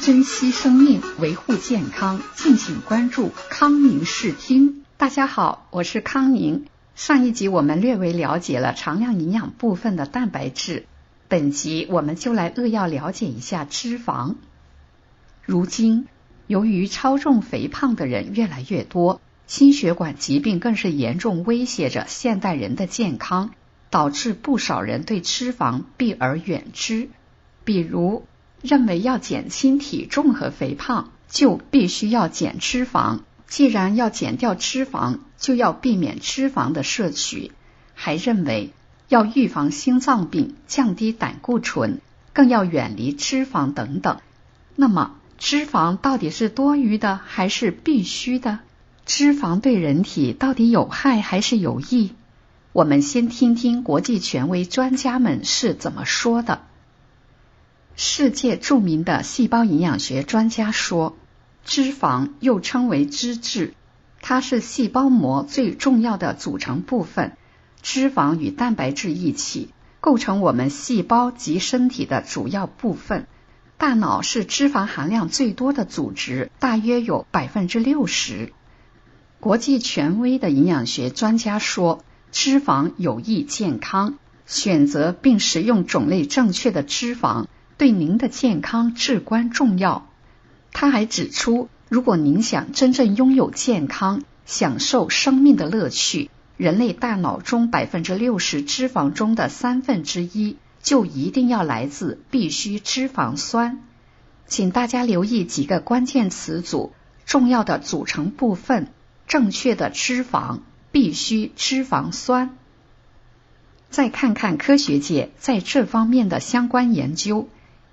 珍惜生命，维护健康，敬请关注康宁视听。大家好，我是康宁。上一集我们略微了解了常量营养部分的蛋白质，本集我们就来扼要了解一下脂肪。如今，由于超重肥胖的人越来越多，心血管疾病更是严重威胁着现代人的健康，导致不少人对脂肪避而远之。比如认为要减轻体重和肥胖，就必须要减脂肪，既然要减掉脂肪，就要避免脂肪的摄取，还认为要预防心脏病，降低胆固醇，更要远离脂肪等等。那么脂肪到底是多余的还是必须的？脂肪对人体到底有害还是有益？我们先听听国际权威专家们是怎么说的。世界著名的细胞营养学专家说，脂肪又称为脂质，它是细胞膜最重要的组成部分。脂肪与蛋白质一起构成我们细胞及身体的主要部分。大脑是脂肪含量最多的组织，大约有 60%。 国际权威的营养学专家说，脂肪有益健康，选择并食用种类正确的脂肪对您的健康至关重要。他还指出，如果您想真正拥有健康，享受生命的乐趣，人类大脑中 60% 脂肪中的1/3就一定要来自必需脂肪酸。请大家留意几个关键词组，重要的组成部分，正确的脂肪，必需脂肪酸。再看看科学界在这方面的相关研究。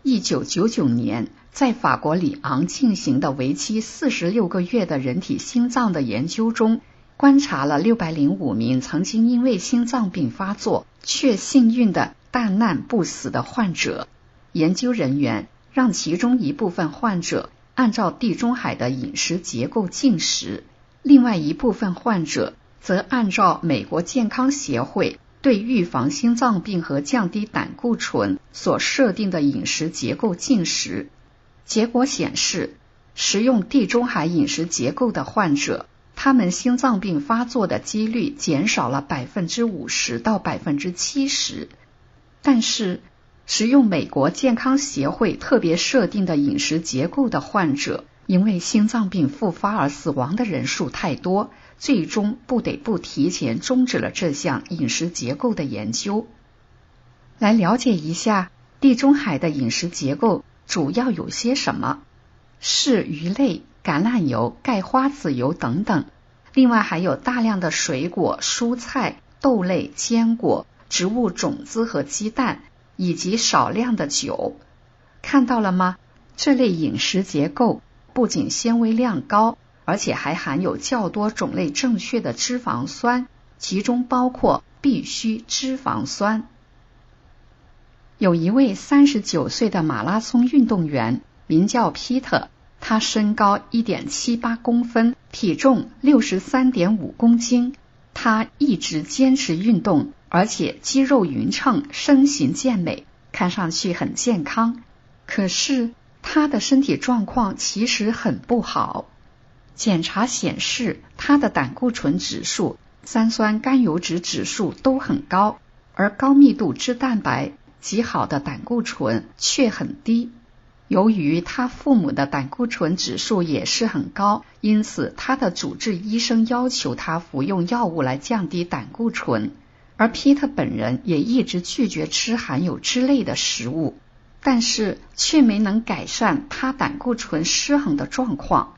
1999年，在法国里昂进行的为期46个月的人体心脏的研究中，观察了605名曾经因为心脏病发作却幸运的大难不死的患者。研究人员让其中一部分患者按照地中海的饮食结构进食，另外一部分患者则按照美国健康协会对预防心脏病和降低胆固醇所设定的饮食结构进食。结果显示，食用地中海饮食结构的患者，他们心脏病发作的几率减少了 50% 到 70%。 但是食用美国健康协会特别设定的饮食结构的患者，因为心脏病复发而死亡的人数太多，最终不得不提前终止了这项饮食结构的研究。来了解一下地中海的饮食结构主要有些什么，是鱼类、橄榄油、钙花籽油等等，另外还有大量的水果、蔬菜、豆类、坚果、植物种子和鸡蛋，以及少量的酒。看到了吗？这类饮食结构不仅纤维量高，而且还含有较多种类正确的脂肪酸，其中包括必需脂肪酸。有一位39岁的马拉松运动员，名叫皮特，他身高 1.78 公分，体重 63.5 公斤。他一直坚持运动，而且肌肉匀称，身形健美，看上去很健康。可是他的身体状况其实很不好。检查显示，他的胆固醇指数、三酸甘油酯指数都很高，而高密度脂蛋白极好的胆固醇却很低。由于他父母的胆固醇指数也是很高，因此他的主治医生要求他服用药物来降低胆固醇，而皮特本人也一直拒绝吃含有脂类的食物，但是却没能改善他胆固醇失衡的状况。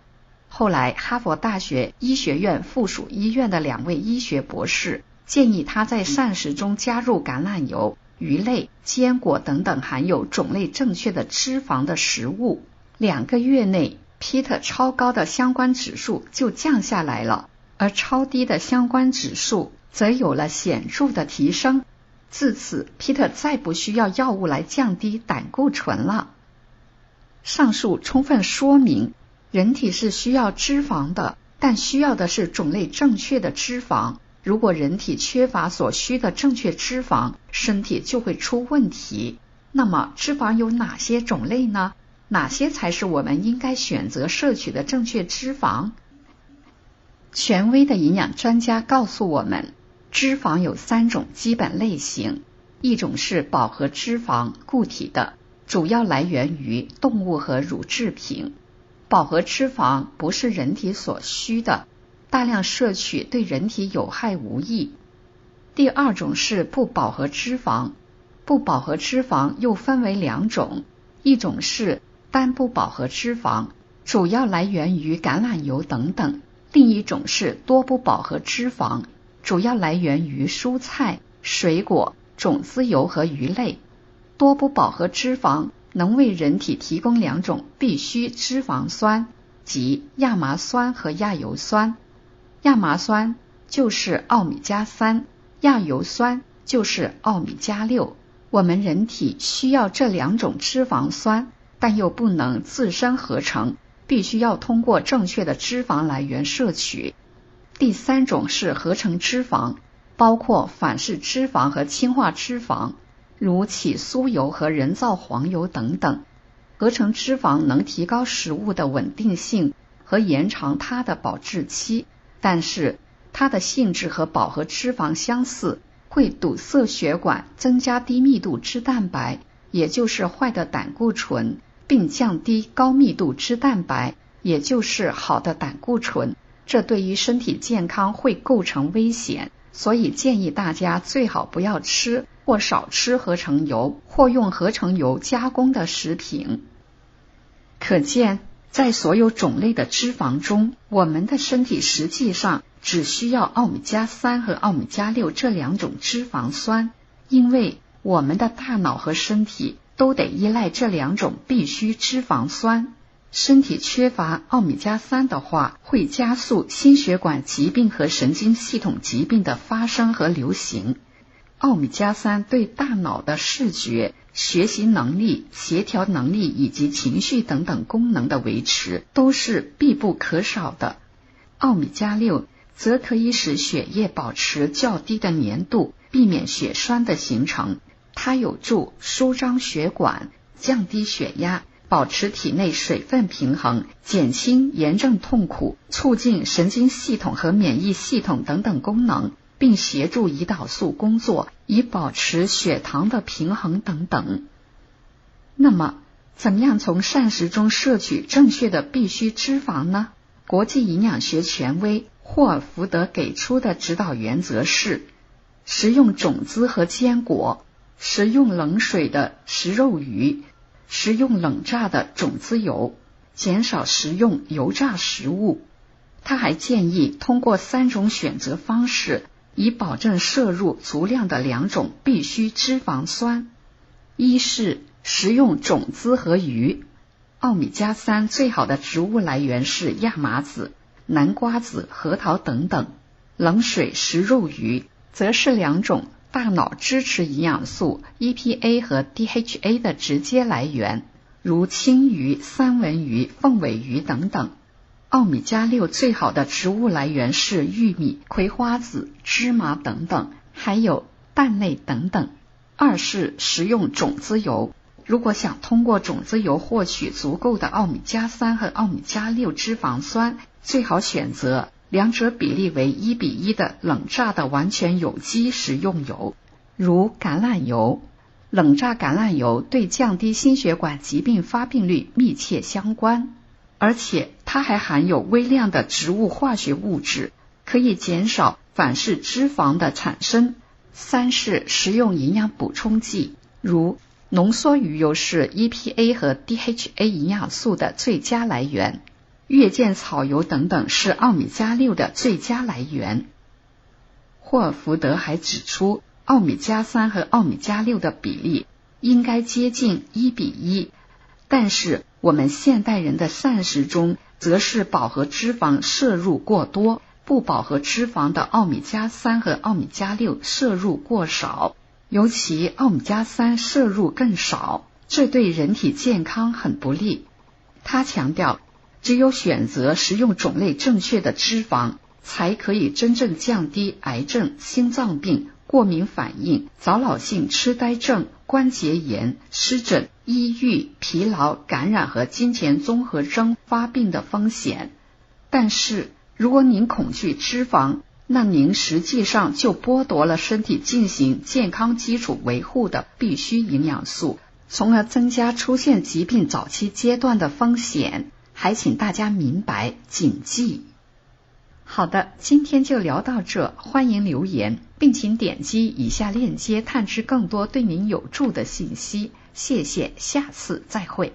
后来哈佛大学医学院附属医院的2位医学博士建议他在膳食中加入橄榄油、鱼类、坚果等等含有种类正确的脂肪的食物。2个月内，皮特超高的相关指数就降下来了，而超低的相关指数则有了显著的提升。自此，皮特再不需要药物来降低胆固醇了。上述充分说明，人体是需要脂肪的，但需要的是种类正确的脂肪。如果人体缺乏所需的正确脂肪，身体就会出问题。那么脂肪有哪些种类呢？哪些才是我们应该选择摄取的正确脂肪？权威的营养专家告诉我们，脂肪有3种基本类型，一种是饱和脂肪，固体的，主要来源于动物和乳制品。饱和脂肪不是人体所需的，大量摄取对人体有害无益。第2种是不饱和脂肪，不饱和脂肪又分为2种，一种是单不饱和脂肪，主要来源于橄榄油等等，另一种是多不饱和脂肪，主要来源于蔬菜、水果、种子油和鱼类。多不饱和脂肪能为人体提供2种必需脂肪酸，即亚麻酸和亚油酸。亚麻酸就是奥米加3，亚油酸就是奥米加6。我们人体需要这2种脂肪酸，但又不能自身合成，必须要通过正确的脂肪来源摄取。第3种是合成脂肪，包括反式脂肪和氢化脂肪，如起酥油和人造黄油等等。合成脂肪能提高食物的稳定性和延长它的保质期，但是它的性质和饱和脂肪相似，会堵塞血管，增加低密度脂蛋白，也就是坏的胆固醇，并降低高密度脂蛋白，也就是好的胆固醇，这对于身体健康会构成危险，所以建议大家最好不要吃或少吃合成油或用合成油加工的食品。可见，在所有种类的脂肪中，我们的身体实际上只需要奥米加3和奥米加6这2种脂肪酸，因为我们的大脑和身体都得依赖这2种必需脂肪酸。身体缺乏奥米加3的话，会加速心血管疾病和神经系统疾病的发生和流行。奥米加3对大脑的视觉、学习能力、协调能力以及情绪等等功能的维持都是必不可少的。奥米加6则可以使血液保持较低的粘度，避免血栓的形成。它有助舒张血管，降低血压，保持体内水分平衡，减轻炎症痛苦，促进神经系统和免疫系统等等功能，并协助胰岛素工作，以保持血糖的平衡等等。那么，怎么样从膳食中摄取正确的必需脂肪呢？国际营养学权威霍尔福德给出的指导原则是：食用种子和坚果，食用冷水的食肉鱼，食用冷榨的种子油，减少食用油炸食物。他还建议通过3种选择方式，以保证摄入足量的2种必需脂肪酸。一是食用种子和鱼，奥米加3最好的植物来源是亚麻籽、南瓜籽、核桃等等。冷水食肉鱼则是2种大脑支持营养素 EPA 和 DHA 的直接来源，如青鱼、三文鱼、凤尾鱼等等。奥米加6最好的植物来源是玉米、葵花籽、芝麻等等，还有蛋类等等。二是食用种子油，如果想通过种子油获取足够的奥米加3和奥米加6脂肪酸，最好选择2者比例为1:1的冷榨的完全有机食用油，如橄榄油。冷榨橄榄油对降低心血管疾病发病率密切相关，而且它还含有微量的植物化学物质，可以减少反式脂肪的产生。三是食用营养补充剂，如浓缩鱼油是 EPA 和 DHA 营养素的最佳来源，月见草油等等是奥米加6的最佳来源。霍尔福德还指出，奥米加3和奥米加6的比例应该接近1:1，但是我们现代人的膳食中则是饱和脂肪摄入过多，不饱和脂肪的奥米加3和奥米加6摄入过少，尤其奥米加3摄入更少，这对人体健康很不利。他强调，只有选择食用种类正确的脂肪，才可以真正降低癌症、心脏病、过敏反应、早老性痴呆症、关节炎、湿疹、抑郁、疲劳、感染和金钱综合征发病的风险。但是如果您恐惧脂肪，那您实际上就剥夺了身体进行健康基础维护的必需营养素，从而增加出现疾病早期阶段的风险。还请大家明白谨记。好的，今天就聊到这，欢迎留言，并请点击以下链接探知更多对您有助的信息。谢谢，下次再会。